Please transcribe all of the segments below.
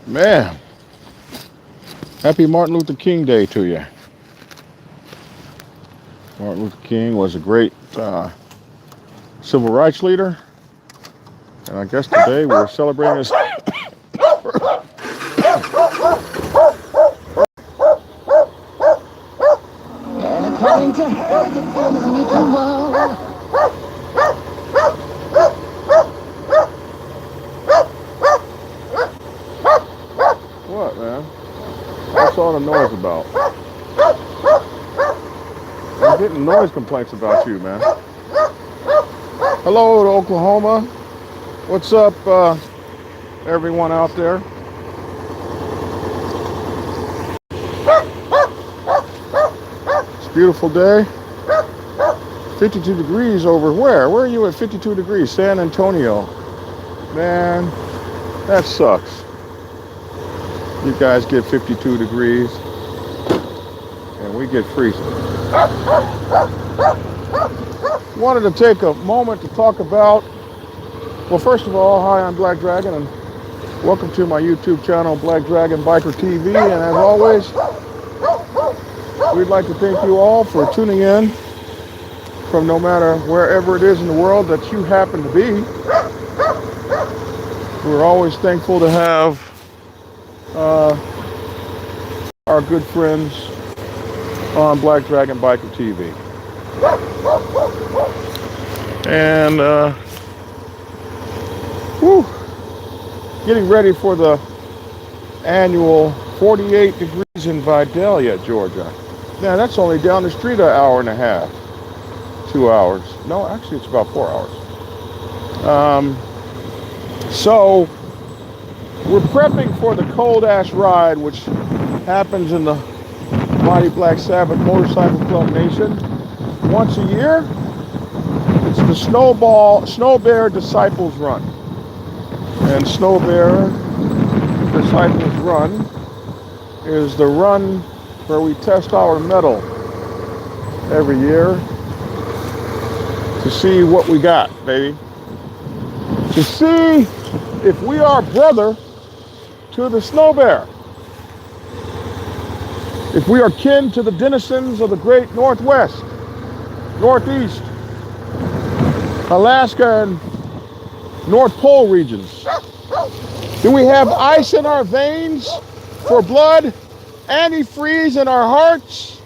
Man, happy Martin Luther King Day to you. Martin Luther King was a great civil rights leader, and I guess today we're celebrating his. According to her, the things we can world. What, man? What's all the noise about? I'm getting noise complaints about you, man. Hello to Oklahoma. What's up, everyone out there? It's a beautiful day. 52 degrees over where? Where are you at 52 degrees? San Antonio. Man, that sucks. You guys get 52 degrees and we get freezing. Wanted to take a moment to talk about, well, first of all, hi, I'm Black Dragon, and welcome to my YouTube channel, Black Dragon Biker TV. And as always, we'd like to thank you all for tuning in from no matter wherever it is in the world that you happen to be. We're always thankful to have our good friends on Black Dragon Biker TV. And getting ready for the annual 48 degrees in Vidalia, Georgia. Now that's only down the street an hour and a half, 2 hours. No, actually it's about 4 hours. So we're prepping for the Cold Ash Ride, which happens in the Mighty Black Sabbath Motorcycle Club Nation once a year. It's the Snow Bear Disciples Run. And Snow Bear Disciples Run is the run where we test our mettle every year to see what we got, baby. To see if we are brother to the Snow Bear. If we are kin to the denizens of the great Northwest, Northeast, Alaska, and North Pole regions. Do we have ice in our veins for blood, antifreeze in our hearts,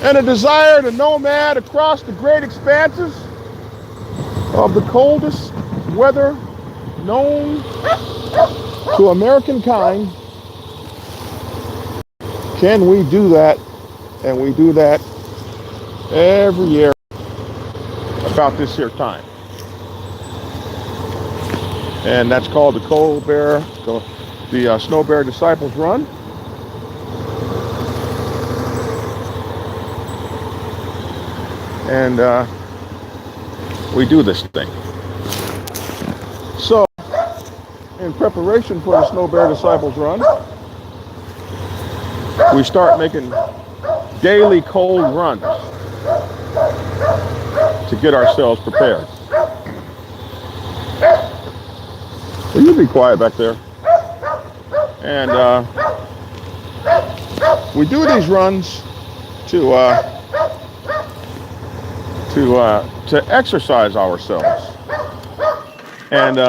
and a desire to nomad across the great expanses of the coldest weather known to American kind? Can we do that? And we do that every year about this here time. And that's called the the Snow Bear Disciples Run. And we do this thing. So, in preparation for the Snow Bear Disciples Run, we start making daily cold runs to get ourselves prepared. Will you be quiet back there? And we do these runs to exercise ourselves. And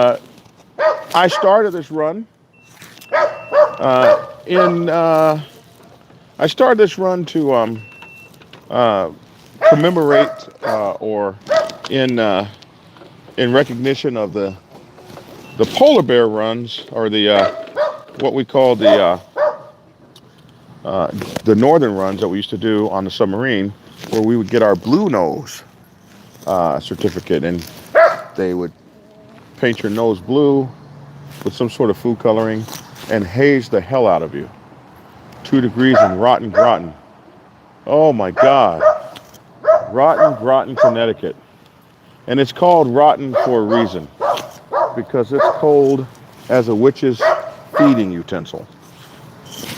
I started this run to commemorate or in recognition of the polar bear runs, or the what we call the northern runs that we used to do on the submarine, where we would get our blue nose certificate, and they would paint your nose blue with some sort of food coloring and haze the hell out of you. 2 degrees in Rotten Groton. Oh my God. Rotten Groton, Connecticut. And it's called rotten for a reason, because it's cold as a witch's feeding utensil.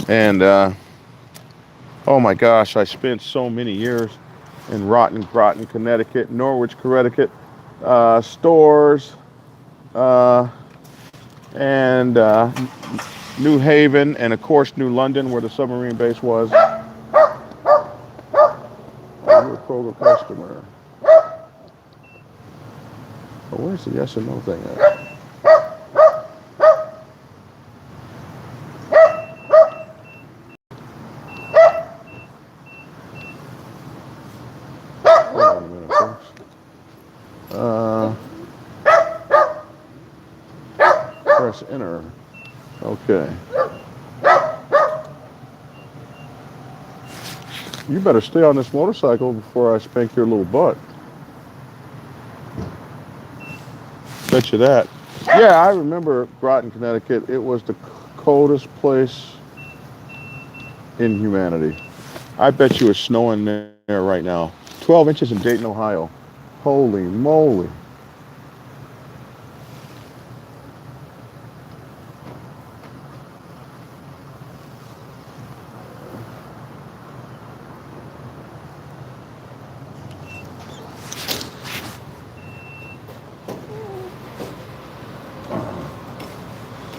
And oh my gosh, I spent so many years in Rotten Groton, Connecticut, Norwich, Connecticut, stores, and New Haven, and of course New London, where the submarine base was. You're a Kroger customer. But where's the yes or no thing at? Hold on a minute, folks. Press enter. Okay. You better stay on this motorcycle before I spank your little butt. Bet you that. Yeah, I remember Groton, Connecticut. It was the coldest place in humanity. I bet you it's snowing there right now. 12 inches in Dayton, Ohio. Holy moly.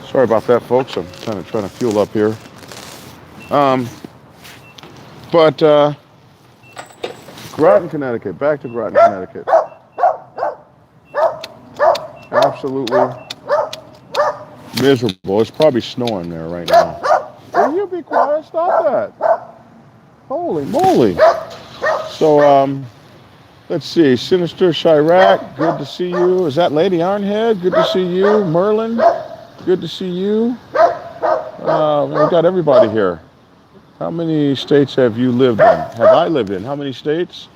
Sorry about that, folks. I'm kind of trying to fuel up here. But Groton, Connecticut. Back to Groton, Connecticut. Absolutely miserable. It's probably snowing there right now. Will you be quiet? Stop that. Holy moly. So, let's see. Sinister Chirac, good to see you. Is that Lady Ironhead? Good to see you. Merlin, good to see you. We got everybody here. How many states have you lived in? Have I lived in? How many states?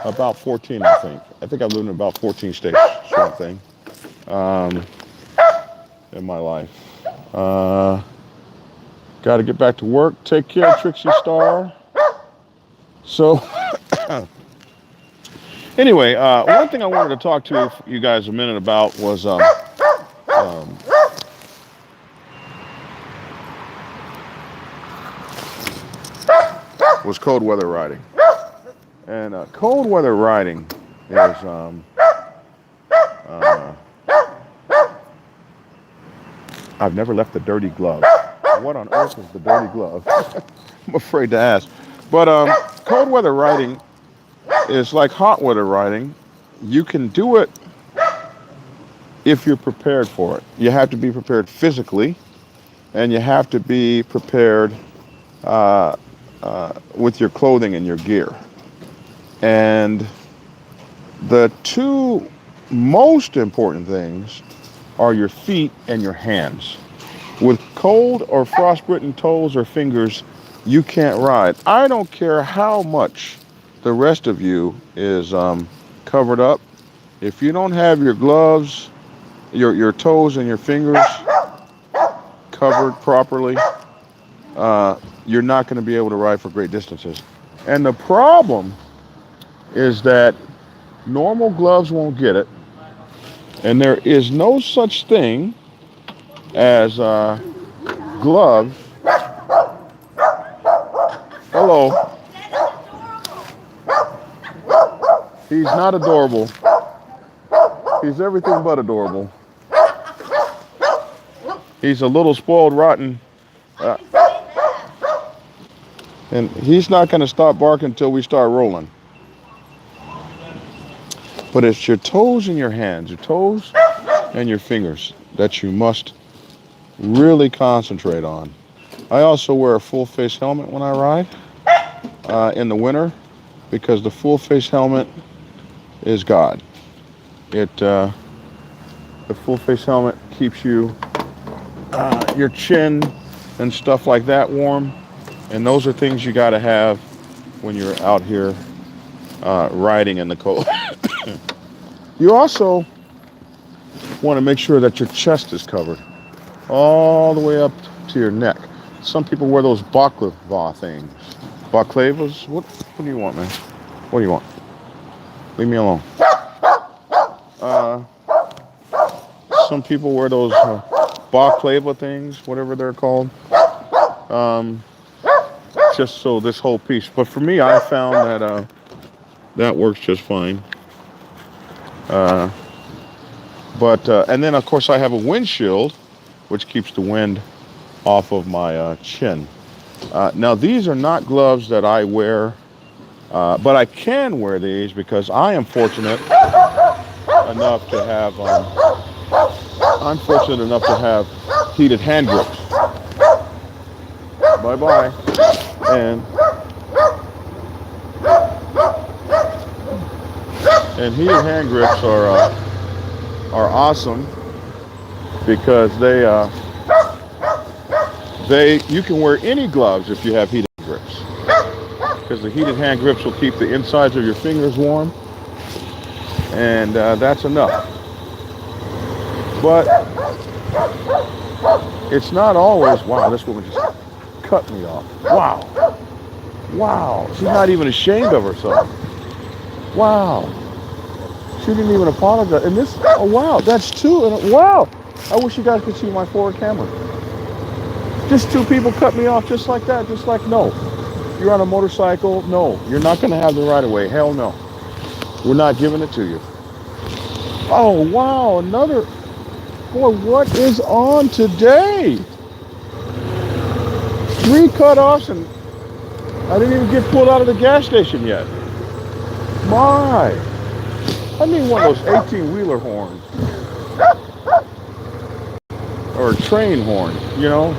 About 14, I think. I think I've lived in about 14 states, sort of thing, in my life. Got to get back to work. Take care, Trixie Star. So, anyway, one thing I wanted to talk to you guys a minute about was cold weather riding. And cold weather riding is I've never left the dirty glove. What on earth is the dirty glove? I'm afraid to ask. But cold weather riding is like hot weather riding. You can do it if you're prepared for it. You have to be prepared physically, and you have to be prepared with your clothing and your gear. And the two most important things are your feet and your hands. With cold or frostbitten toes or fingers, you can't ride. I don't care how much the rest of you is covered up. If you don't have your gloves, your toes and your fingers covered properly, you're not going to be able to ride for great distances. And the problem is that normal gloves won't get it, and there is no such thing as gloves. Hello. He's not adorable. He's everything but adorable. He's a little spoiled rotten. And he's not going to stop barking until we start rolling. But it's your toes and your hands, your toes and your fingers that you must really concentrate on. I also wear a full face helmet when I ride in the winter, because the full face helmet is God. The full face helmet keeps you your chin and stuff like that warm, and those are things you got to have when you're out here riding in the cold. You also want to make sure that your chest is covered all the way up to your neck. Some people wear those baklava things. Baklavas? What do you want, man? What do you want? Leave me alone. Some people wear those baklava things, whatever they're called. Just so this whole piece. But for me, I found that that works just fine. And then of course I have a windshield, which keeps the wind off of my chin. Now, these are not gloves that I wear, but I can wear these because I am fortunate enough to have. I'm fortunate enough to have heated hand grips. Bye bye. And heated hand grips are awesome because they you can wear any gloves if you have heated grips because the heated hand grips will keep the insides of your fingers warm, and that's enough. But it's not always. Wow, this woman just cut me off. Wow, wow, she's not even ashamed of herself. Wow, she didn't even apologize. And this, oh wow, that's two. And wow, I wish you guys could see my forward camera. Just two people cut me off just like that. Just like, no, you're on a motorcycle. No, you're not going to have the right of way. Hell no. We're not giving it to you. Oh, wow, another. Boy, what is on today? 3 cutoffs, and I didn't even get pulled out of the gas station yet. My. I need one of those 18-wheeler horns. Or a train horn, you know.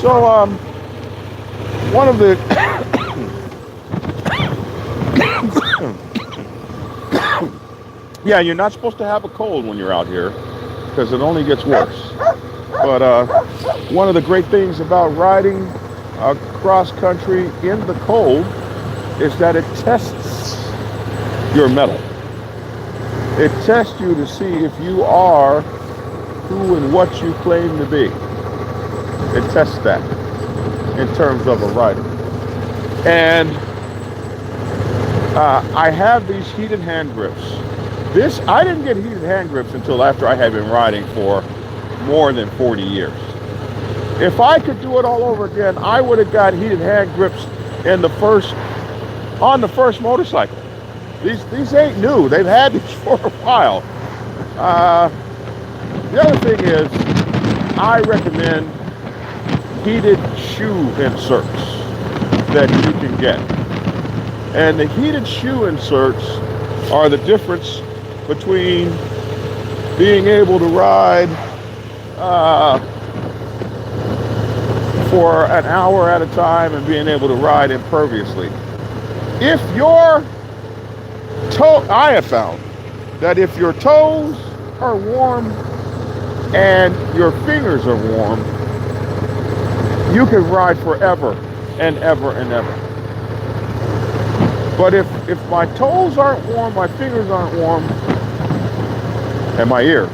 So, one of the yeah, you're not supposed to have a cold when you're out here because it only gets worse. But one of the great things about riding cross country in the cold is that it tests your mettle. It tests you to see if you are who and what you claim to be. It tests that in terms of a rider. And I have these heated hand grips. I didn't get heated hand grips until after I had been riding for more than 40 years. If I could do it all over again, I would have got heated hand grips on the first motorcycle. These ain't new. They've had these for a while. The other thing is, I recommend heated shoe inserts that you can get. And the heated shoe inserts are the difference between being able to ride for an hour at a time and being able to ride imperviously. If your I have found that if your toes are warm and your fingers are warm, you can ride forever and ever and ever. But if my toes aren't warm, my fingers aren't warm, and my ears.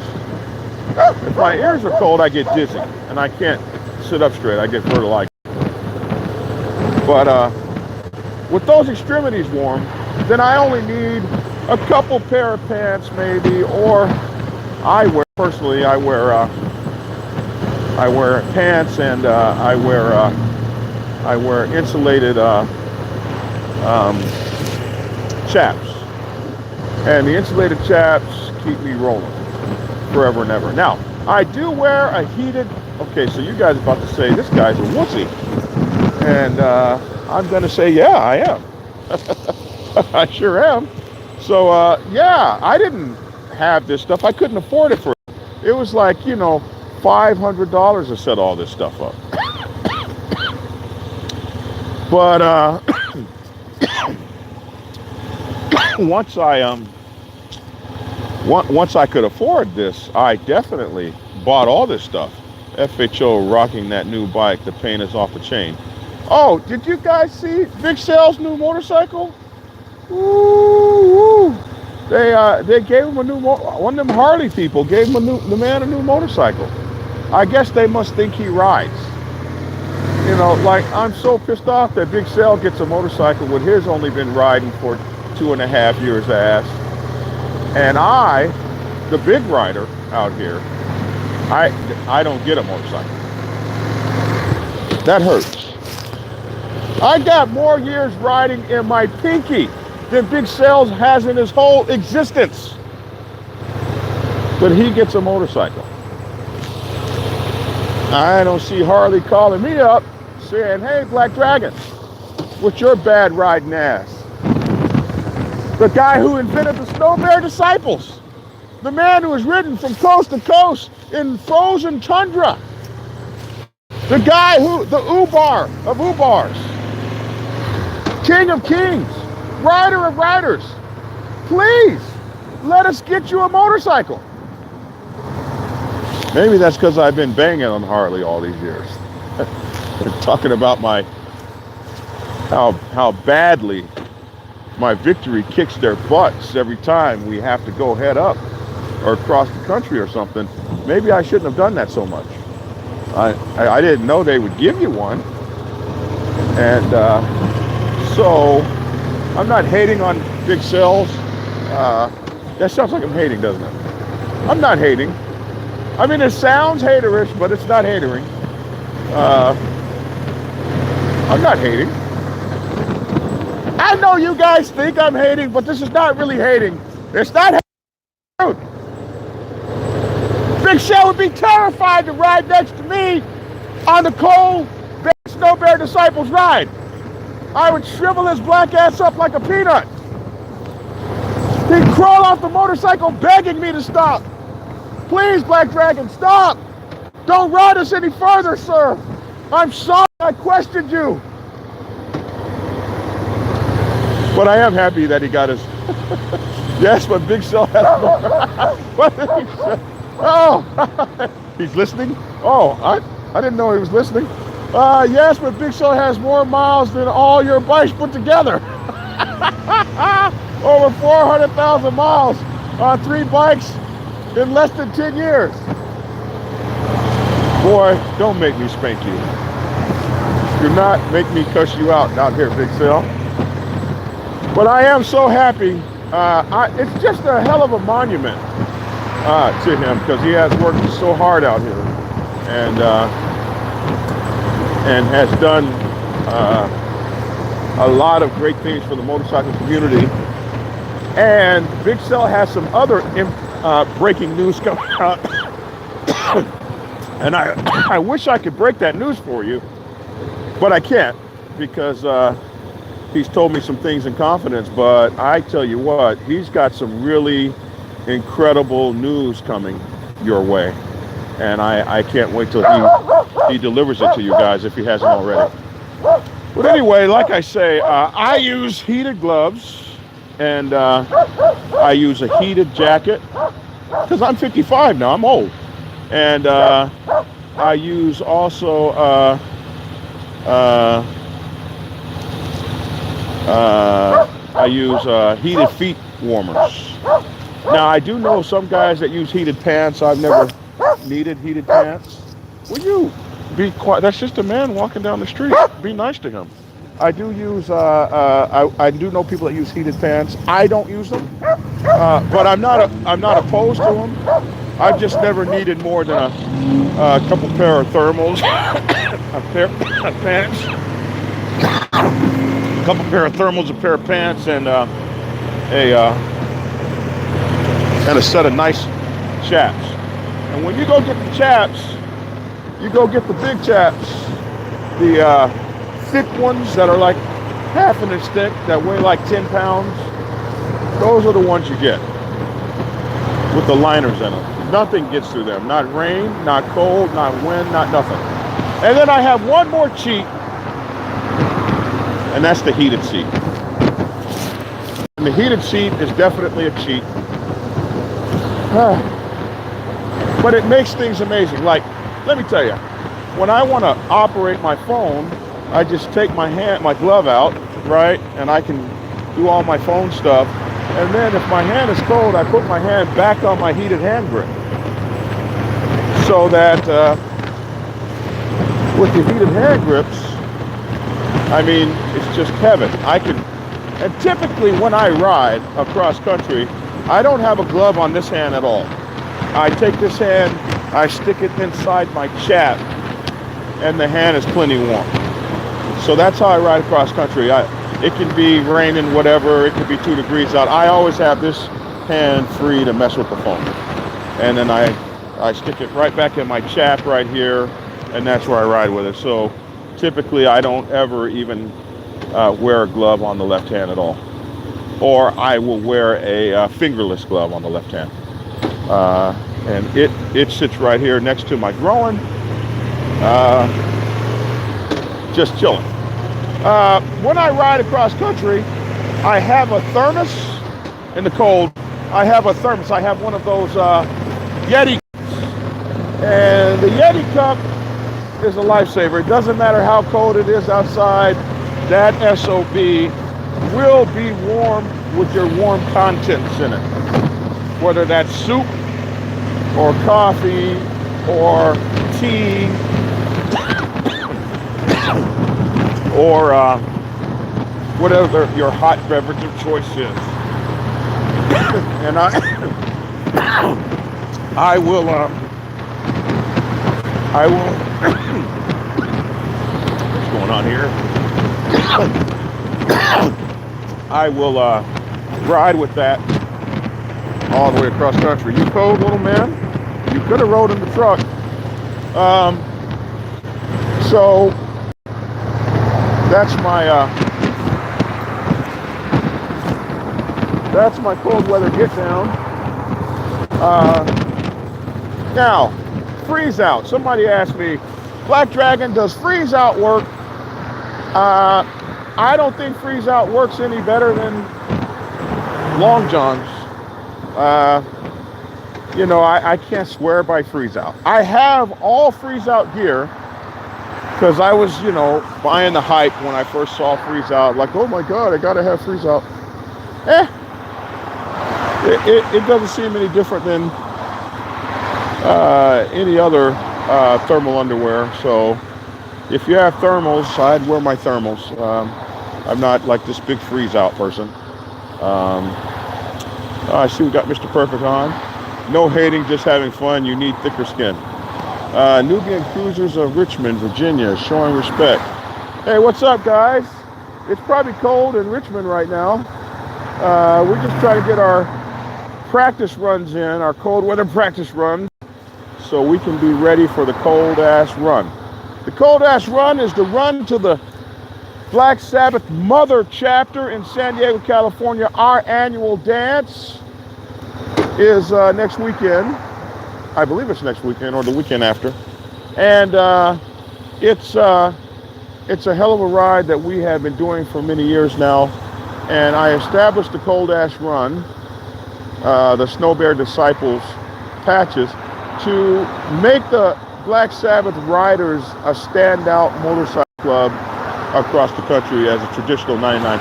If my ears are cold, I get dizzy and I can't sit up straight. I get vertigo. But with those extremities warm, then I only need a couple pair of pants maybe, or I wear pants, and I wear insulated chaps, and the insulated chaps keep me rolling forever and ever. Now I do wear a heated. Okay, so you guys are about to say this guy's a wussy, and I'm gonna say yeah, I am. I sure am. So yeah, I didn't have this stuff. I couldn't afford it for. It was like, $500 to set all this stuff up. But once I could afford this, I definitely bought all this stuff. FHO rocking that new bike. The paint is off the chain. Oh, did you guys see Big Sal's new motorcycle? Woo! They gave him a new one of them Harley people gave him the man a new motorcycle. I guess they must think he rides. Like, I'm so pissed off that Big Sal gets a motorcycle when his only been riding for 2.5 years ass. And I, the big rider out here, I don't get a motorcycle. That hurts. I got more years riding in my pinky than Big Sales has in his whole existence. But he gets a motorcycle. I don't see Harley calling me up saying, hey, Black Dragon, what's your bad riding ass? The guy who invented the Snow Bear Disciples. The man who has ridden from coast to coast in frozen tundra. The guy who, the Ubar of Ubars. King of kings. Rider of riders. Please, let us get you a motorcycle. Maybe that's because I've been banging on Harley all these years. They're talking about how badly my victory kicks their butts every time we have to go head up or across the country or something. Maybe I shouldn't have done that so much. I didn't know they would give you one. And so I'm not hating on big cells. That sounds like I'm hating, doesn't it? I'm not hating. I mean, it sounds haterish, but it's not hatering. I'm not hating. I know you guys think I'm hating, but this is not really hating. It's not hating. Big Shell would be terrified to ride next to me on the cold Snow Bear Disciples ride. I would shrivel his black ass up like a peanut. He'd crawl off the motorcycle begging me to stop. Please, Black Dragon, stop. Don't ride us any further, sir. I'm sorry I questioned you. But I am happy that he got his... Yes, but Big Cell has more... What did he say? Oh, he's listening? Oh, I didn't know he was listening. Yes, but Big Cell has more miles than all your bikes put together. Over 400,000 miles on 3 bikes in less than 10 years. Boy, don't make me spank you. Do not make me cuss you out down here, Big Cell. But I am so happy. It's just a hell of a monument to him because he has worked so hard out here and has done a lot of great things for the motorcycle community. And Big Cell has some other breaking news coming out. And I wish I could break that news for you, but I can't because he's told me some things in confidence. But I tell you what, he's got some really incredible news coming your way. And I can't wait till he delivers it to you guys if he hasn't already. But anyway, like I say, I use heated gloves and I use a heated jacket because I'm 55 now, I'm old. And I use also I use heated feet warmers. Now I do know some guys that use heated pants. I've never needed heated pants. Will you be quiet? That's just a man walking down the street. Be nice to him. I do use I do know people that use heated pants. I don't use them, but I'm not opposed to them. I've just never needed more than a couple pair of thermals, a pair of pants, a couple pair of thermals, a pair of pants, and a set of nice chaps. And when you go get the chaps, you go get the big chaps, the thick ones that are like half an inch thick, that weigh like 10 pounds. Those are the ones you get with the liners in them. Nothing gets through them. Not rain, not cold, not wind, not nothing. And then I have one more cheat, and that's the heated seat. And the heated seat is definitely a cheat. But it makes things amazing. Like, let me tell you, when I want to operate my phone, I just take my glove out, right? And I can do all my phone stuff. And then if my hand is cold, I put my hand back on my heated hand grip. So that with the heated hand grips, I mean, it's just heaven. And typically when I ride across country, I don't have a glove on this hand at all. I take this hand, I stick it inside my chap, and the hand is plenty warm. So that's how I ride across country. It can be raining, whatever, it could be 2 degrees out. I always have this hand free to mess with the phone. And then I stick it right back in my chap right here, and that's where I ride with it. So typically, I don't ever even wear a glove on the left hand at all, or I will wear a fingerless glove on the left hand. And it sits right here next to my groin, just chilling. When I ride across country, I have a thermos in the cold. I have a thermos. I have one of those Yeti, and the Yeti cup is a lifesaver. It doesn't matter how cold it is outside, that SOB will be warm with your warm contents in it. Whether that's soup or coffee or tea or whatever your hot beverage of choice is. And I will what's going on here? I will ride with that all the way across country. You cold, little man? You could have rode in the truck. So that's my cold weather get down. Now, freeze out. Somebody asked me, Black Dragon, does freeze out work? I don't think freeze out works any better than long johns. I can't swear by freeze out. I have all freeze out gear because I was, buying the hype when I first saw freeze out. Like, oh my God, I gotta have freeze out. It doesn't seem any different than any other thermal underwear. So if you have thermals, I'd wear my thermals. I'm not like this big freeze out person. I see we got Mr. Perfect on. No hating, just having fun. You need thicker skin. Nubian Cruisers of Richmond, Virginia, showing respect. Hey, what's up, guys? It's probably cold in Richmond right now. We're just trying to get our practice runs in, our cold weather practice runs, so we can be ready for the cold ass run. The cold ass run is the run to the Black Sabbath Mother chapter in San Diego, California. Our annual dance is next weekend. I believe it's next weekend or the weekend after. And it's a hell of a ride that we have been doing for many years now. And I established the Cold Ash Run, the Snow Bear Disciples patches, to make the Black Sabbath riders a standout motorcycle club across the country as a traditional 99%.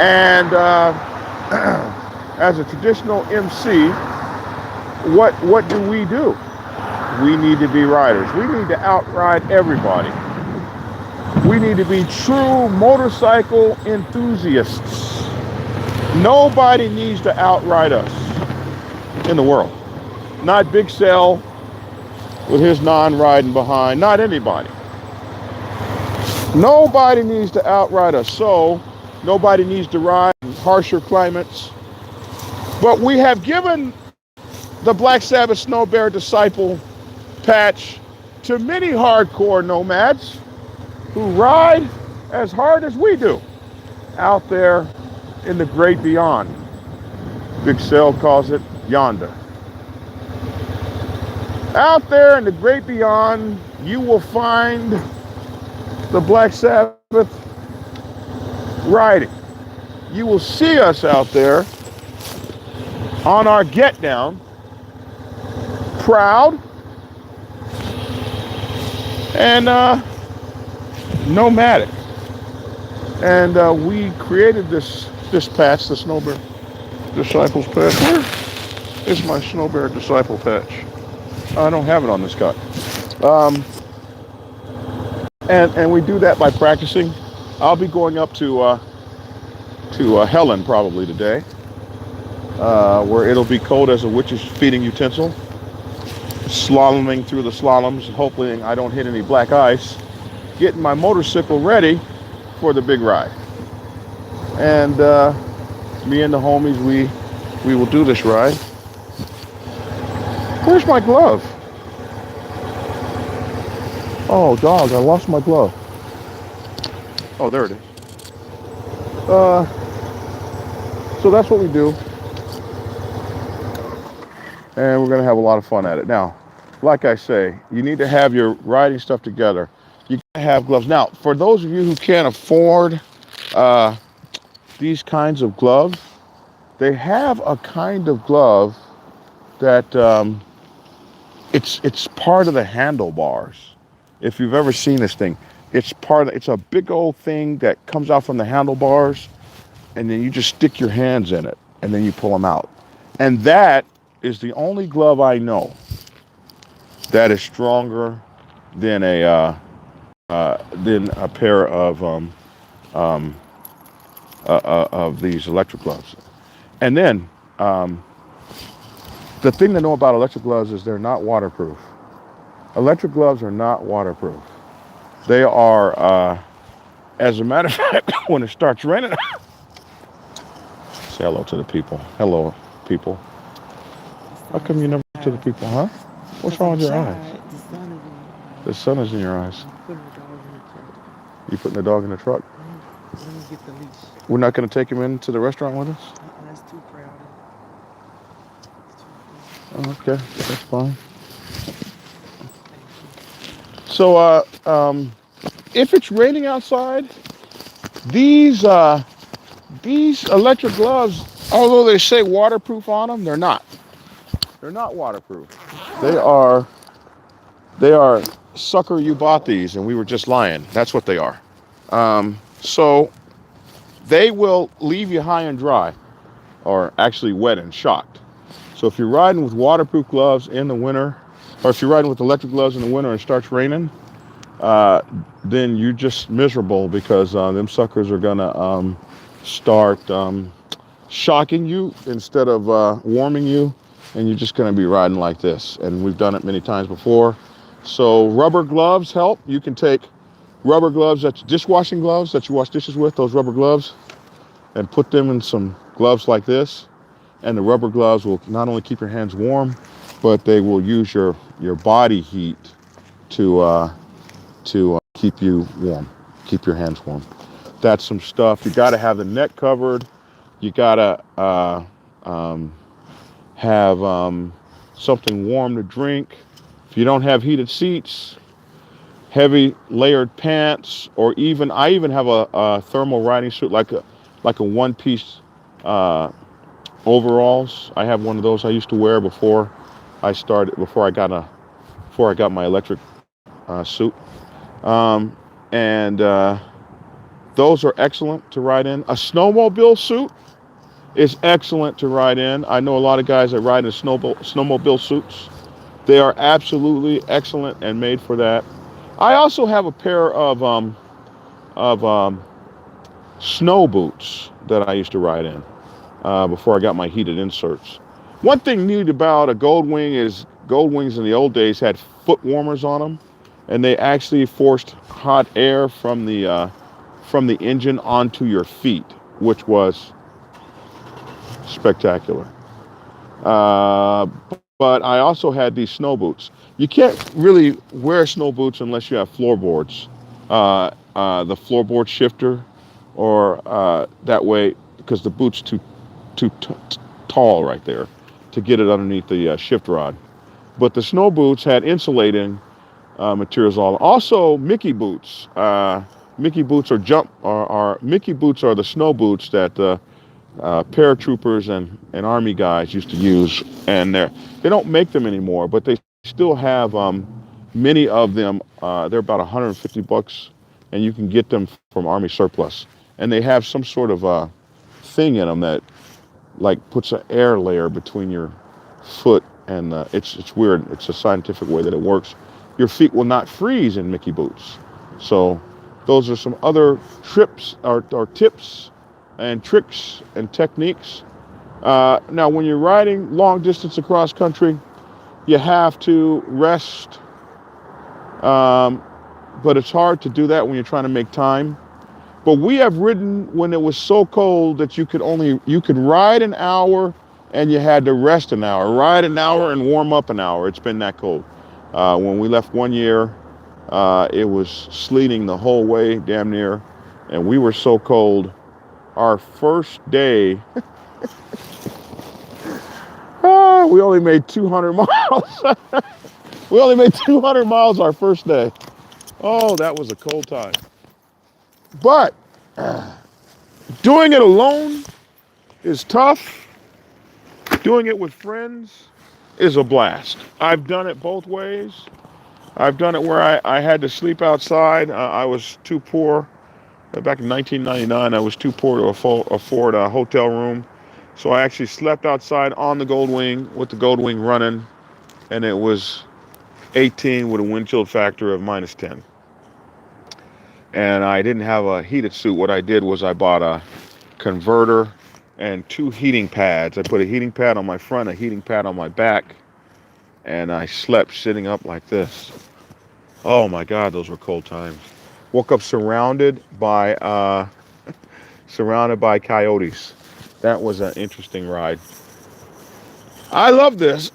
And as a traditional MC, what do? We need to be riders. We need to outride everybody. We need to be true motorcycle enthusiasts. Nobody needs to outride us in the world. Not Big Cell with his non-riding behind. Not anybody. Nobody needs to outride us. So nobody needs to ride in harsher climates. But we have given the Black Sabbath Snow Bear Disciple patch to many hardcore nomads who ride as hard as we do out there in the great beyond. Big Cell calls it yonder. Out there in the great beyond, you will find the Black Sabbath riding. You will see us out there on our get down, proud and nomadic. And we created this patch, the Snow Bear Disciples patch. Where is my Snow Bear Disciple patch? I don't have it on this cut. And we do that by practicing. I'll be going up to Helen probably today, where it'll be cold as a witch's feeding utensil, slaloming through the slaloms, hoping I don't hit any black ice, getting my motorcycle ready for the big ride. And me and the homies, we will do this ride. Where's my glove? Oh, dog, I lost my glove. Oh, there it is. Uh, so that's what we do, and we're gonna have a lot of fun at it. Now, like I say, you need to have your riding stuff together. You gotta have gloves. Now, for those of you who can't afford uh, these kinds of gloves, they have a kind of glove that it's part of the handlebars. If you've ever seen this thing, it's a big old thing that comes out from the handlebars, and then you just stick your hands in it, and then you pull them out. And that is the only glove I know that is stronger than a pair um, of these electric gloves. And then the thing to know about electric gloves is they're not waterproof. Electric gloves are not waterproof. They are, as a matter of fact, when it starts raining, say hello to the people. Hello, people. The How sun come is you in never my to the eyes. people, huh? What's Because wrong I'm with your eyes? shy. The sun is in my The eyes. sun is in your eyes. I'm putting the dog in the truck. You putting the dog in the truck? Let me get the leash. We're not going to take him into the restaurant with us? That's too crowded. It's too busy. Oh, okay, that's fine. Thank you. So, if it's raining outside, these these electric gloves, although they say waterproof on them, they're not. They're not waterproof. They are they are sucker. You bought these, and we were just lying. That's what they are. So they will leave you high and dry, or actually wet and shocked. So if you're riding with waterproof gloves in the winter, or if you're riding with electric gloves in the winter and it starts raining, uh, then you're just miserable because them suckers are gonna start shocking you instead of warming you, and you're just gonna be riding like this. And we've done it many times before. So rubber gloves help. You can take rubber gloves, that's dishwashing gloves that you wash dishes with, those rubber gloves, and put them in some gloves like this. And the rubber gloves will not only keep your hands warm, but they will use your body heat to keep you warm, keep your hands warm. That's some stuff. You got to have the neck covered. You got to um, have something warm to drink. If you don't have heated seats, heavy layered pants, or even I even have a thermal riding suit like a one piece uh, overalls. I have one of those I used to wear before I got my electric suit. Um, and those are excellent to ride in. A snowmobile suit is excellent to ride in. I know a lot of guys that ride in snowmobile suits. They are absolutely excellent and made for that. I also have a pair of snow boots that I used to ride in before I got my heated inserts. One thing neat about a Gold Wing is Gold Wings in the old days had foot warmers on them, and they actually forced hot air from the engine onto your feet, which was spectacular. But I also had these snow boots. You can't really wear snow boots unless you have floorboards. The floorboard shifter, or that way, because the boot's too tall right there to get it underneath the shift rod. But the snow boots had insulating materials all. Also, Mickey boots. Mickey boots Mickey boots are the snow boots that paratroopers and army guys used to use, and they don't make them anymore, but they still have many of them. They're about 150 bucks, and you can get them from Army surplus. And they have some sort of thing in them that like puts an air layer between your foot, and it's weird. It's a scientific way that it works. Your feet will not freeze in Mickey boots. So those are some other trips or tips and tricks and techniques. Now, when you're riding long distance across country, you have to rest, um, but it's hard to do that when you're trying to make time. But we have ridden when it was so cold that you could ride an hour and you had to rest an hour, ride an hour and warm up an hour. It's been that cold. When we left one year, It was sleeting the whole way, damn near, and we were so cold. Our first day, we only made 200 miles. We only made 200 miles our first day. Oh, that was a cold time. But doing it alone is tough. Doing it with friends is a blast. I've done it both ways. I've done it where I had to sleep outside. I was too poor. Back in 1999, I was too poor to afford a hotel room. So I actually slept outside on the Gold Wing with the Gold Wing running. And it was 18 with a wind chill factor of minus 10. And I didn't have a heated suit. What I did was I bought a converter and 2 heating pads. I put a heating pad on my front, a heating pad on my back, and I slept sitting up like this. Oh my God, those were cold times. Woke up surrounded by coyotes. That was an interesting ride. I love this.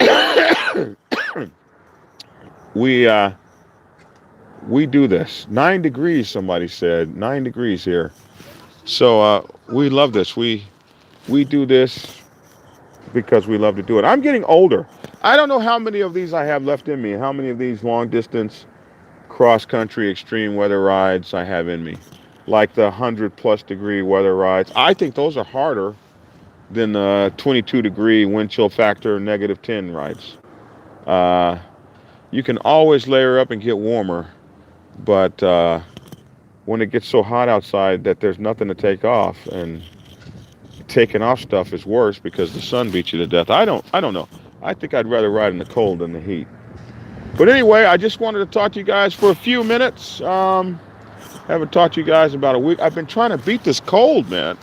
we we do this. 9 degrees, somebody said. 9 degrees here. So we love this. We do this because we love to do it. I'm getting older. I don't know how many of these I have left in me. How many of these long distance cross country extreme weather rides I have in me. Like the 100+ degree weather rides. I think those are harder than the 22-degree wind chill factor -10 rides. Uh, you can always layer up and get warmer, but when it gets so hot outside that there's nothing to take off, and taking off stuff is worse because the sun beats you to death. I don't know. I think I'd rather ride in the cold than the heat. But anyway, I just wanted to talk to you guys for a few minutes. Haven't talked to you guys in about a week. I've been trying to beat this cold, man.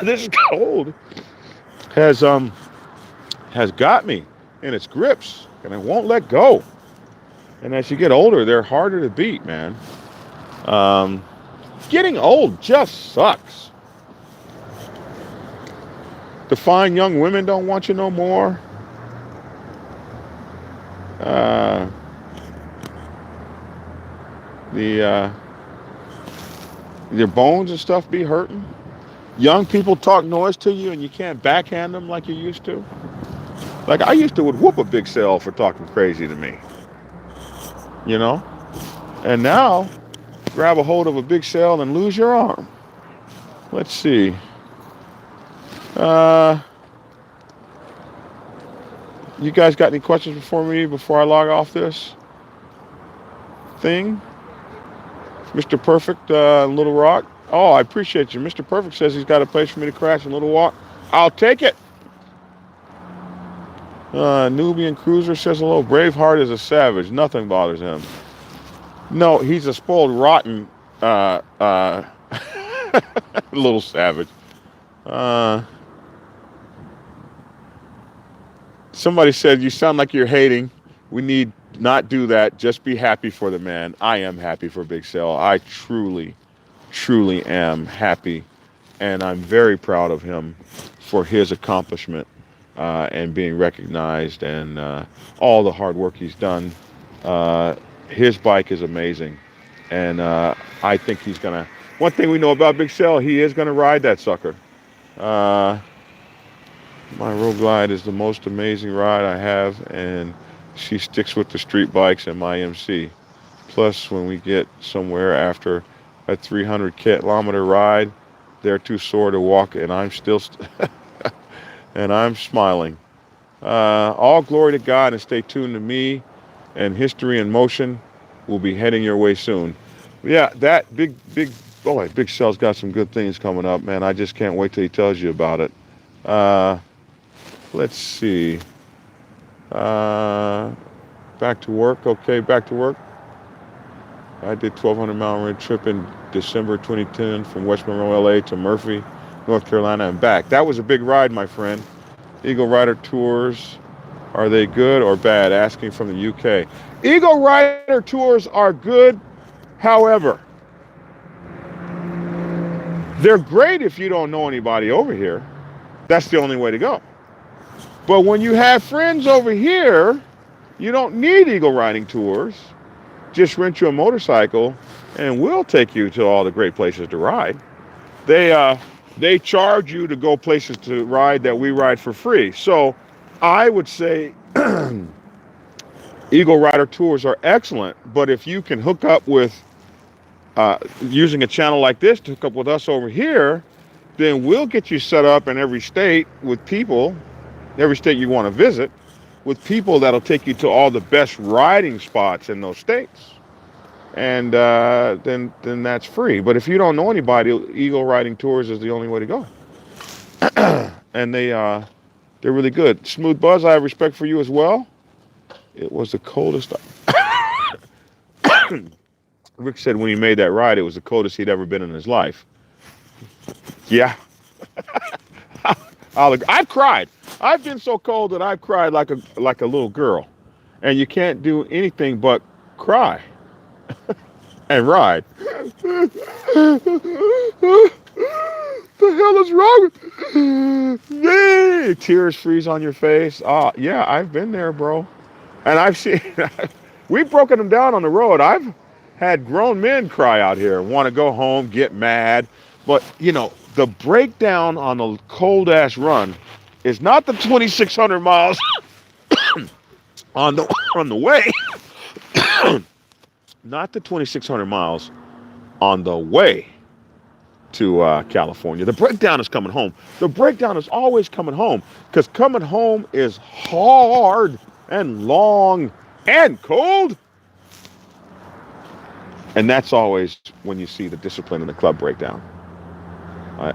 This cold has got me in its grips, and it won't let go. And as you get older, they're harder to beat, man. Getting old just sucks. The fine young women don't want you no more. The your bones and stuff be hurting. Young people talk noise to you and you can't backhand them like you used to. Like I used to would whoop a big cell for talking crazy to me. You know? And now, grab a hold of a big cell and lose your arm. Let's see. You guys got any questions for me before I log off this thing? Mr. Perfect, Little Rock. Oh, I appreciate you. Mr. Perfect says he's got a place for me to crash in Little Rock. I'll take it. Nubian Cruiser says hello. Braveheart is a savage. Nothing bothers him. No, he's a spoiled, rotten, little savage. Somebody said, you sound like you're hating. We need not do that. Just be happy for the man. I am happy for Big Cell. I truly, truly am happy. And I'm very proud of him for his accomplishment and being recognized and all the hard work he's done. His bike is amazing. And I think he's going to... One thing we know about Big Cell, he is going to ride that sucker. My Road Glide is the most amazing ride I have, and she sticks with the street bikes and my MC. Plus, when we get somewhere after a 300-kilometer ride, they're too sore to walk, and I'm still and I'm smiling. All glory to God, and stay tuned to me, and History in Motion will be heading your way soon. Yeah, that big boy, Big Cell's got some good things coming up, man. I just can't wait till he tells you about it. Let's see. Back to work. Okay, back to work. I did 1,200-mile road trip in December 2010 from West Monroe, LA to Murphy, North Carolina, and back. That was a big ride, my friend. Eagle Rider tours, are they good or bad? Asking from the UK. Eagle Rider tours are good. However, they're great if you don't know anybody over here. That's the only way to go. But when you have friends over here, you don't need eagle riding tours. just rent you a motorcycle, and we'll take you to all the great places to ride. They charge you to go places to ride that we ride for free. So I would say Eagle Rider tours are excellent, but if you can hook up with using a channel like this to hook up with us over here, then we'll get you set up in every state with people, every state you want to visit, with people that'll take you to all the best riding spots in those states. And then that's free. But if you don't know anybody, Eagle Riding Tours is the only way to go. And they're really good. Smooth Buzz, I have respect for you as well. It was the coldest. Rick said when he made that ride, it was the coldest he'd ever been in his life. Yeah. I've cried. I've been so cold that I've cried like a little girl. And you can't do anything but cry and ride. The hell is wrong with me? Tears freeze on your face. Yeah, I've been there, bro. And I've seen, we've broken them down on the road. I've had grown men cry out here, want to go home, get mad. But, the breakdown on a cold ass run is not the 2,600 miles on the way. Not the 2,600 miles on the way to California. The breakdown is coming home. The breakdown is always coming home, because coming home is hard and long and cold. And that's always when you see the discipline in the club breakdown.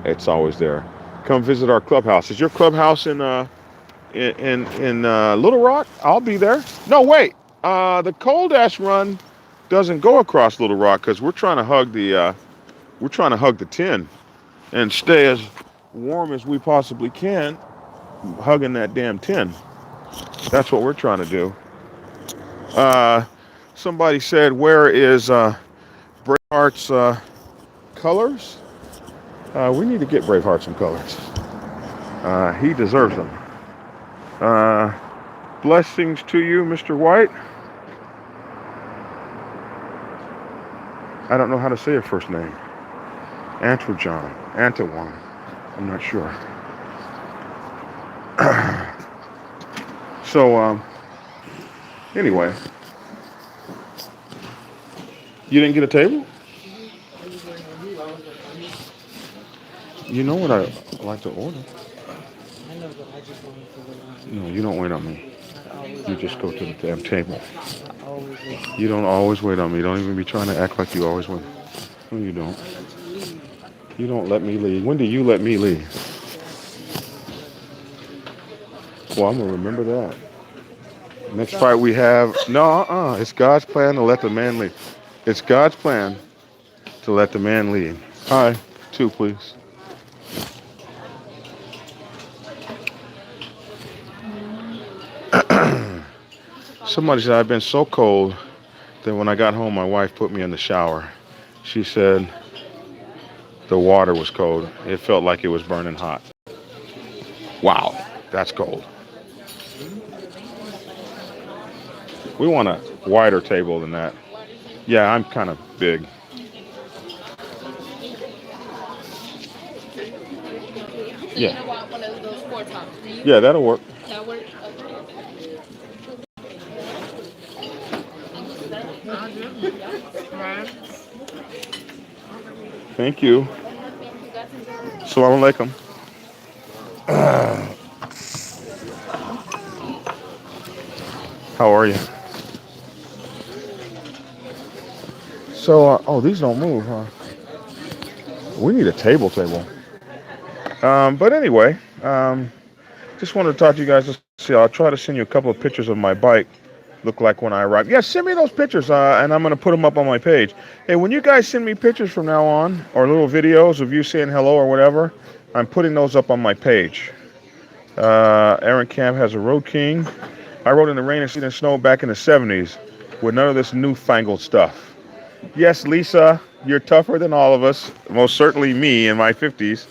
It's always there. Come visit our clubhouse. Is your clubhouse in Little Rock? I'll be there. No, wait. The cold ash run doesn't go across Little Rock, because we're trying to hug the tin and stay as warm as we possibly can, hugging that damn tin. That's what we're trying to do. Somebody said, where is Braveheart's colors? We need to get Braveheart some colors. He deserves them. Blessings to you, Mr. White. I don't know how to say your first name. Antoine. I'm not sure. So, anyway. You didn't get a table? You know what I like to order? I know, but I just wanted to wait on you. No, you don't wait on me. You just go to the damn table. I always wait on you. You don't always wait on me. Don't even be trying to act like you always wait. No, you don't. You don't let me leave. When do you let me leave? Well, I'm going to remember that. Next fight we have... No, it's God's plan to let the man lead. It's God's plan to let the man lead. Hi, 2, please. Somebody said, I've been so cold that when I got home, my wife put me in the shower. She said the water was cold. It felt like it was burning hot. Wow, that's cold. We want a wider table than that. Yeah, I'm kind of big. Yeah. Yeah, that'll work. Thank you. Assalamu alaikum. How are you? So, these don't move, huh? We need a table. But anyway, just wanted to talk to you guys. Let's see, I'll try to send you a couple of pictures of my bike. Look like when I arrive. Yeah, send me those pictures, and I'm going to put them up on my page. Hey, when you guys send me pictures from now on, or little videos of you saying hello or whatever, I'm putting those up on my page. Aaron Camp has a Road King. I rode in the rain and sleet and snow back in the 70s with none of this newfangled stuff. Yes, Lisa, you're tougher than all of us. Most certainly me in my 50s.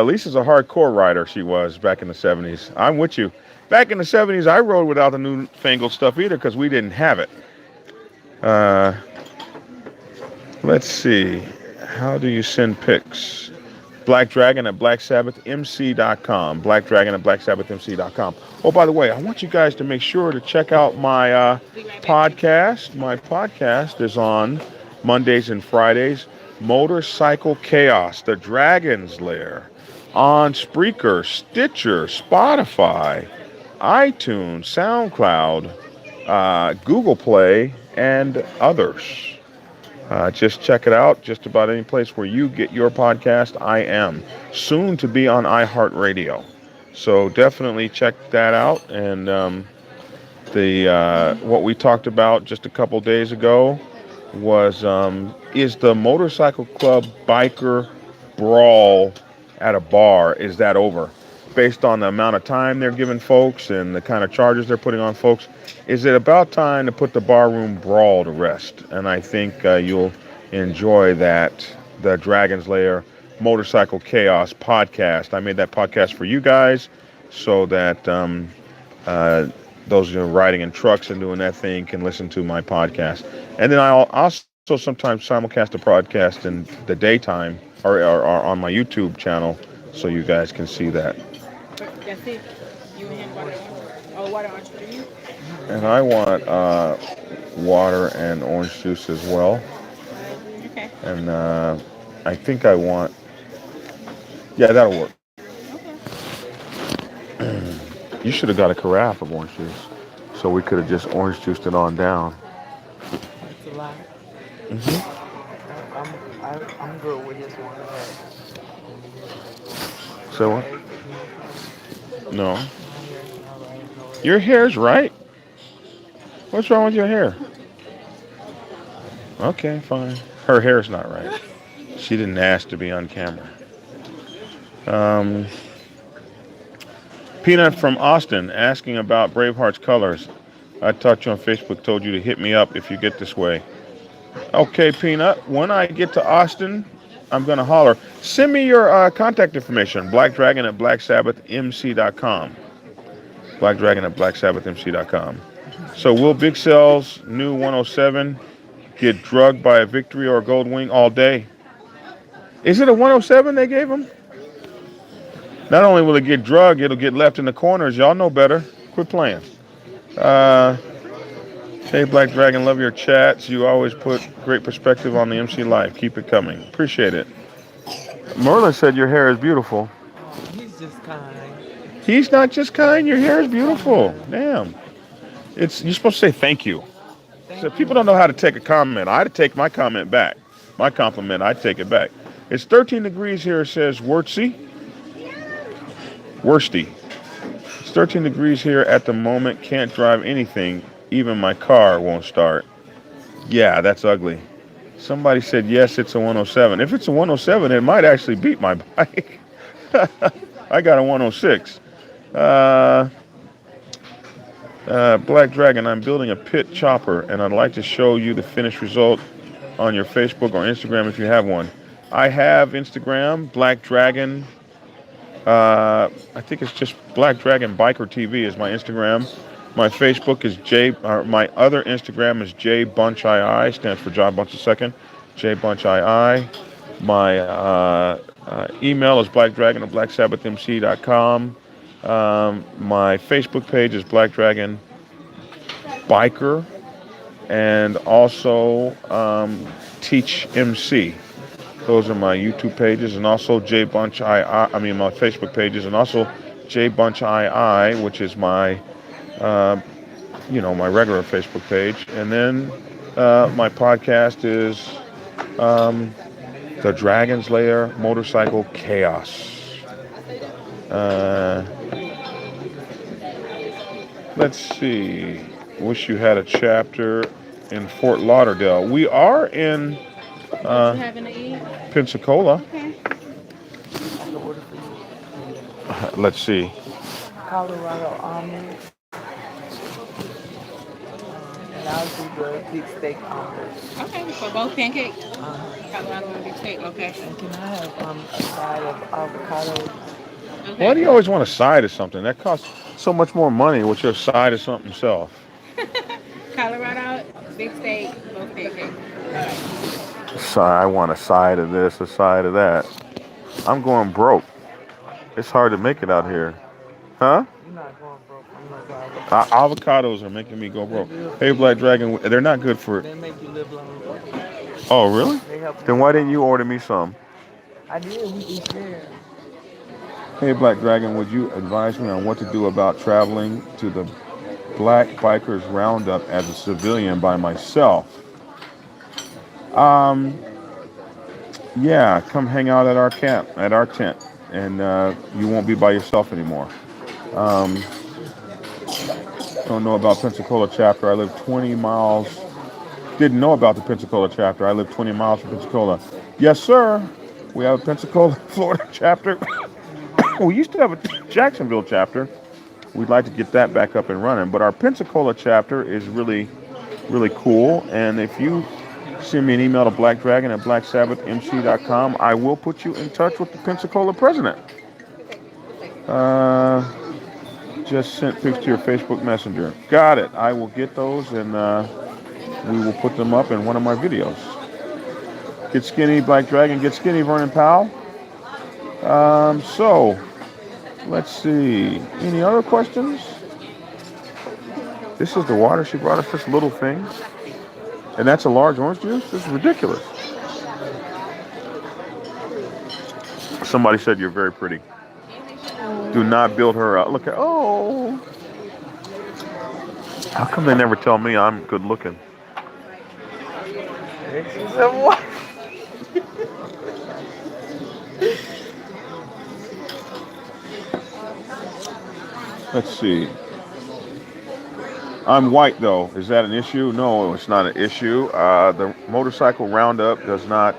Lisa's a hardcore rider, she was back in the 70s. I'm with you. Back in the 70s, I rode without the newfangled stuff either, because we didn't have it. Uh, let's see. How do you send pics? Black Dragon at blacksabbathmc.com. Black Dragon at blacksabbathmc.com. Oh, by the way, I want you guys to make sure to check out my podcast. My podcast is on Mondays and Fridays. Motorcycle Chaos, the Dragon's Lair, on Spreaker, Stitcher, Spotify, iTunes, SoundCloud, Google Play, and others. Just check it out. Just about any place where you get your podcast, I am. Soon to be on iHeartRadio. So definitely check that out. And the what we talked about just a couple days ago was is the motorcycle club biker brawl at a bar, is that over? Based on the amount of time they're giving folks and the kind of charges they're putting on folks, is it about time to put the barroom brawl to rest? And I think you'll enjoy that, the Dragon's Lair Motorcycle Chaos podcast. I made that podcast for you guys so that those who are riding in trucks and doing that thing can listen to my podcast. And then I'll also sometimes simulcast a podcast in the daytime or on my YouTube channel so you guys can see that. That's it. You and him water. Oh, water orange for you. And I want water and orange juice as well. Okay. And I think I want, yeah, that'll work. You should have got a carafe of orange juice so we could have just orange juiced it on down. It's a lot. Hmm. I'm good with just one of So what? that. No. My hair's not right. No, Your hair's right. What's wrong with your hair? Okay, fine. Her hair's not right. She didn't ask to be on camera. Um, Peanut from Austin asking about Braveheart's colors. I talked to you on Facebook, told you to hit me up if you get this way. Okay, Peanut, when I get to Austin, I'm going to holler. Send me your contact information, blackdragon at blacksabbathmc.com. Blackdragon at blacksabbathmc.com. So will Big Cell's new 107 get drugged by a Victory or a Gold Wing all day? Is it a 107 they gave him? Not only will it get drugged, it'll get left in the corners. Y'all know better. Quit playing. Uh, hey, Black Dragon, love your chats. You always put great perspective on the MC life. Keep it coming. Appreciate it. Merlin said your hair is beautiful. Oh, he's just kind. He's not just kind. Your hair is beautiful. Damn. You're supposed to say thank you. So Thank people you. don't know how to take a comment. I had to take my comment back. My compliment, I take it back. It's 13 degrees here, it says Wursty. Worsty. It's 13 degrees here at the moment. Can't drive anything. Even my car won't start. Yeah, that's ugly. Somebody said, yes, it's a 107. If it's a 107, it might actually beat my bike. I got a 106. Black Dragon, I'm building a pit chopper, and I'd like to show you the finished result on your Facebook or Instagram if you have one. I have Instagram, Black Dragon. I think it's just Black Dragon Biker TV is my Instagram. My Facebook is my other Instagram is J Bunch II, stands for John Bunch II. J Bunch II. My email is blackdragon at blacksabbathmc.com. My Facebook page is Black Dragon Biker, and also Teach MC. Those are my YouTube pages, and also J Bunch II. I mean my Facebook pages, and also J Bunch II, which is my my regular Facebook page. And then my podcast is the Dragon's Lair Motorcycle Chaos. Let's see. Wish you had a chapter in Fort Lauderdale. We are in What you having to eat? Pensacola. Okay. I can order for you. Let's see. Colorado omelet. And I'll do the big steak omelet. Okay, for both pancakes. Uh-huh. Colorado and big steak. Okay. And can I have a side of avocado? Okay. Why do you always want a side of something? That costs so much more money with your side of something self. Colorado Big steak, low steak. I want a side of this, a side of that. I'm going broke. It's hard to make it out here. Huh? You're not going broke from no avocados. Avocados are making me go They're broke. good for Hey, you. Black Dragon, they're not good for. They make you live longer. Oh, really? They help you Then live why didn't longer. you order me some? I did. We can share. Hey, Black Dragon, would you advise me on what to do about traveling to the Black Bikers Roundup as a civilian by myself? Um, yeah, come hang out at our camp, at our tent, and you won't be by yourself anymore. Um, don't know about Pensacola chapter. I live 20 miles. Didn't know about the Pensacola chapter. I live 20 miles from Pensacola. Yes, sir. We have a Pensacola, Florida chapter. We used to have a Jacksonville chapter. We'd like to get that back up and running. But our Pensacola chapter is really, really cool. And if you send me an email to blackdragon at blacksabbathmc.com, I will put you in touch with the Pensacola president. Uh, just sent pics to your Facebook Messenger. Got it. I will get those and we will put them up in one of my videos. Get skinny, Black Dragon. Get skinny, Vernon Powell. So, let's see. Any other questions? This is the water she brought us, this little thing. And that's a large orange juice? This is ridiculous. Somebody said you're very pretty. Do not build her up. Look at, oh. How come they never tell me I'm good looking? Exes of what? Let's see. I'm white though. Is that an issue? No, it's not an issue. The motorcycle roundup does not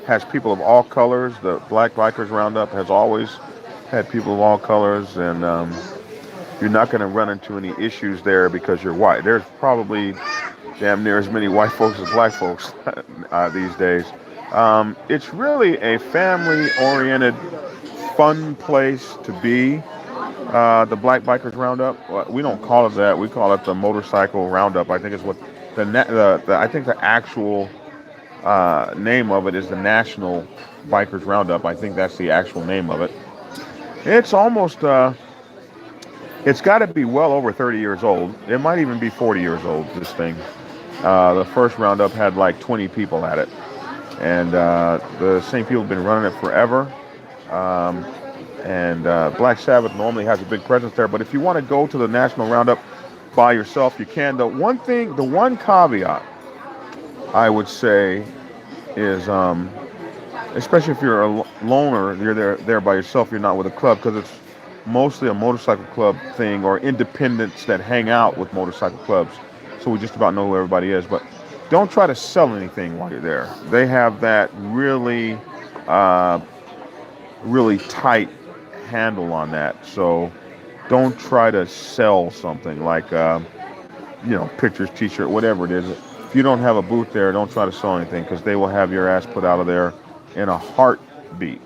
has people of all colors. The Black Bikers Roundup has always had people of all colors, and you're not going to run into any issues there because you're white. There's probably damn near as many white folks as black folks these days. It's really a family-oriented, fun place to be. The Black Bikers Roundup. Well, we don't call it that. We call it the Motorcycle Roundup. I think it's what I think the actual name of it is the National Bikers Roundup. I think that's the actual name of it. It's almost it's got to be well over 30 years old. It might even be 40 years old. This thing. The first roundup had like 20 people at it, and the same people have been running it forever. Um, and Black Sabbath normally has a big presence there. But if you want to go to the National Roundup by yourself, you can. The one caveat I would say is, especially if you're a loner, you're there by yourself. You're not with a club because it's mostly a motorcycle club thing or independents that hang out with motorcycle clubs. So we just about know who everybody is. But don't try to sell anything while you're there. They have that really, really tight handle on that. So don't try to sell something like, pictures, t-shirt, whatever it is. If you don't have a booth there, don't try to sell anything because they will have your ass put out of there in a heartbeat.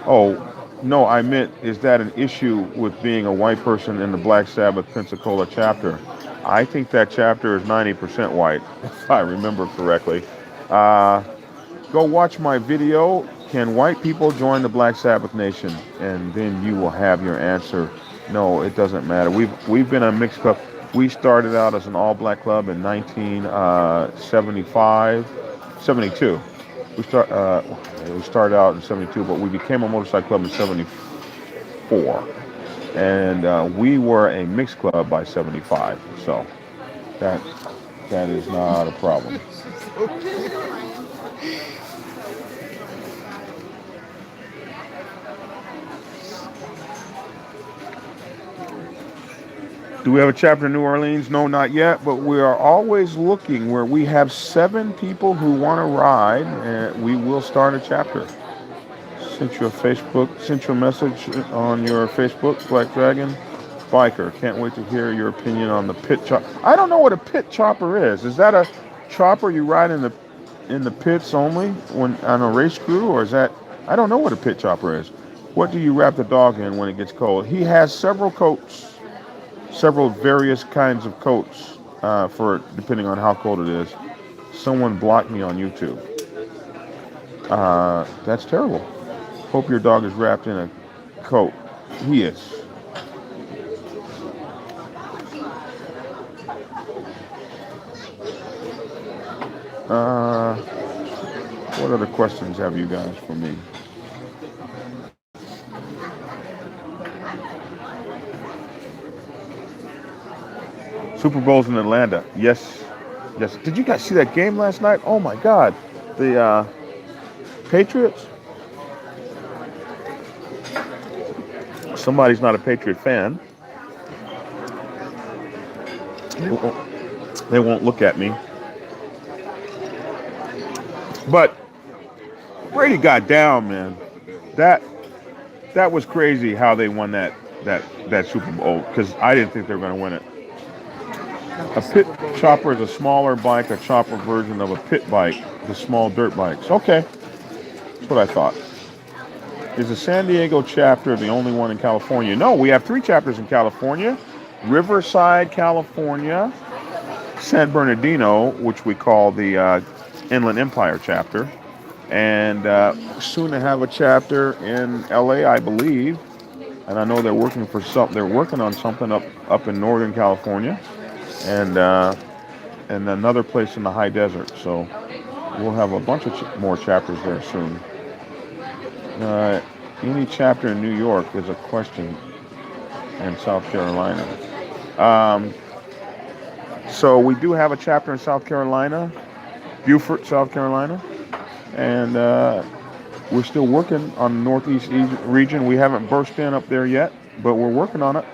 Oh, no, I meant, is that an issue with being a white person in the Black Sabbath Pensacola chapter? I think that chapter is 90% white, if I remember correctly. Uh, Go watch my video, Can White People Join the Black Sabbath Nation? And then you will have your answer. No, it doesn't matter. We've been a mixed club. We started out as an all-black club in 1975, 72. We started out in 72, but we became a motorcycle club in 74. And we were a mixed club by 75. So that is not a problem. Do we have a chapter in New Orleans? No, not yet, but we are always looking where we have 7 people who want to ride, and we will start a chapter. Sent you a message on your Facebook, Black Dragon Biker. Can't wait to hear your opinion on the pit chopper. I don't know what a pit chopper is. Is that a chopper you ride in the pits only when on a race crew, or is that? I don't know what a pit chopper is. What do you wrap the dog in when it gets cold? He has several coats. several various kinds of coats for depending on how cold it is. Someone blocked me on YouTube. That's terrible. Hope your dog is wrapped in a coat. He is. Uh, what other questions have you guys for me? Super Bowl's in Atlanta. Yes. Yes. Did you guys see that game last night? Oh my God. The Patriots. Somebody's not a Patriot fan. They won't look at me. But Brady got down, man. That that was crazy how they won that Super Bowl because I didn't think they were going to win it. Not the A pit Super Bowl yet. chopper is a smaller bike, a chopper version of a pit bike, the small dirt bikes. Okay, that's what I thought. Is the San Diego chapter the only one in California? No, we have three chapters in California. Riverside, California, San Bernardino, which we call the Inland Empire chapter, and soon to have a chapter in LA, I believe. And I know they're working for something. They're working on something up in Northern California, and another place in the high desert. So we'll have a bunch of more chapters there soon. Uh, any chapter in New York is a question, and South Carolina. Um, so we do have a chapter in South Carolina, Beaufort, South Carolina, and we're still working on the Northeast region. We haven't burst in up there yet, but we're working on it.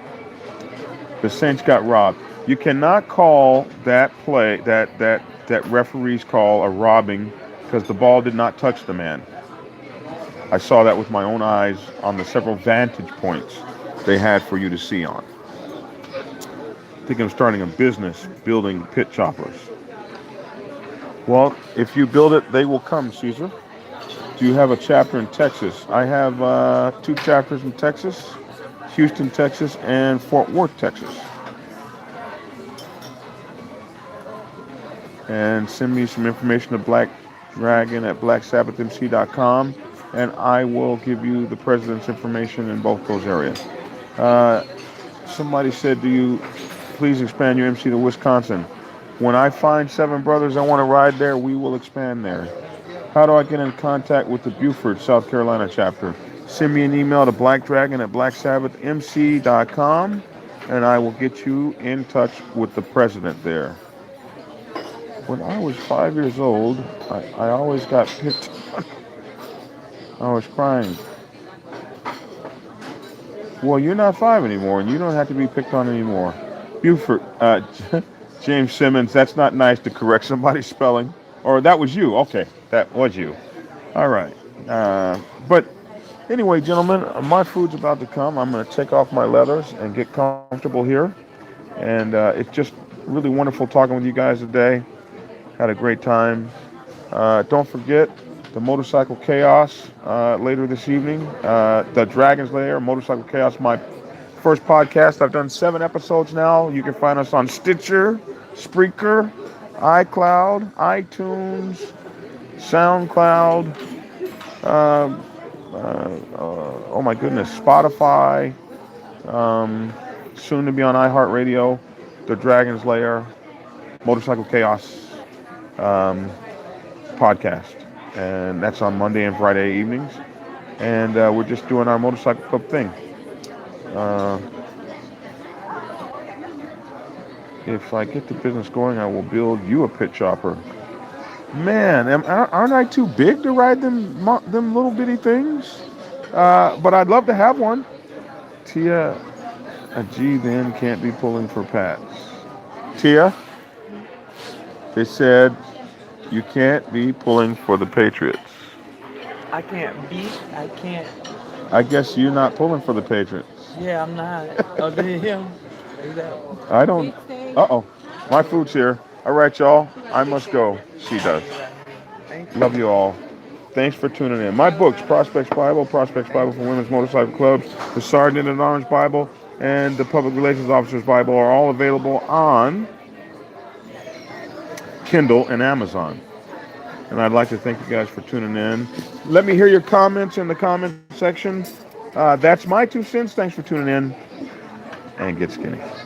The Saints got robbed. You cannot call that play that referee's call a robbing because the ball did not touch the man. I saw that with my own eyes on the several vantage points they had for you to see on. I think I'm starting a business building pit choppers. Well, if you build it, they will come, Caesar. Do you have a chapter in Texas? I have two chapters in Texas, Houston, Texas, and Fort Worth, Texas. And send me some information to Black Dragon at blacksabbathmc.com, and I will give you the president's information in both those areas. Uh, Somebody said, do you please expand your MC to Wisconsin? When I find seven brothers I want to ride there, we will expand there. How do I get in contact with the Beaufort, South Carolina chapter? Send me an email to blackdragon at blacksabbathmc.com, and I will get you in touch with the president there. When I was 5 years old, I always got picked. I was crying. Well, you're not five anymore, and you don't have to be picked on anymore. Buford, James Simmons, that's not nice to correct somebody's spelling. Or that was you. Okay, that was you. All right. But anyway, gentlemen, my food's about to come. I'm going to take off my leathers and get comfortable here. And it's just really wonderful talking with you guys today. Had a great time. Don't forget the Motorcycle Chaos later this evening. The Dragon's Lair, Motorcycle Chaos, my first podcast. I've done 7 episodes now. You can find us on Stitcher, Spreaker, iCloud, iTunes, SoundCloud, oh my goodness, Spotify, soon to be on iHeartRadio, The Dragon's Lair, Motorcycle Chaos podcast. And that's on Monday and Friday evenings. And we're just doing our motorcycle club thing. Uh, if I get the business going, I will build you a pit chopper. Man, aren't I too big to ride them little bitty things? But I'd love to have one. Tia, a G then can't be pulling for Pats. Tia, they said you can't be pulling for the Patriots. I can't beat. I can't. I guess you're not pulling for the Patriots. Yeah, I'm not. Other than him. Exactly. I don't. Uh-oh. My food's here. All right, y'all. I must go. She does. Thank you. Love you all. Thanks for tuning in. My books, Prospects Bible for Women's Motorcycle Clubs, The Sergeant and Orange Bible, and the Public Relations Officer's Bible are all available on Kindle and Amazon. And I'd like to thank you guys for tuning in. Let me hear your comments in the comment section. That's my 2 cents. Thanks for tuning in, and get skinny.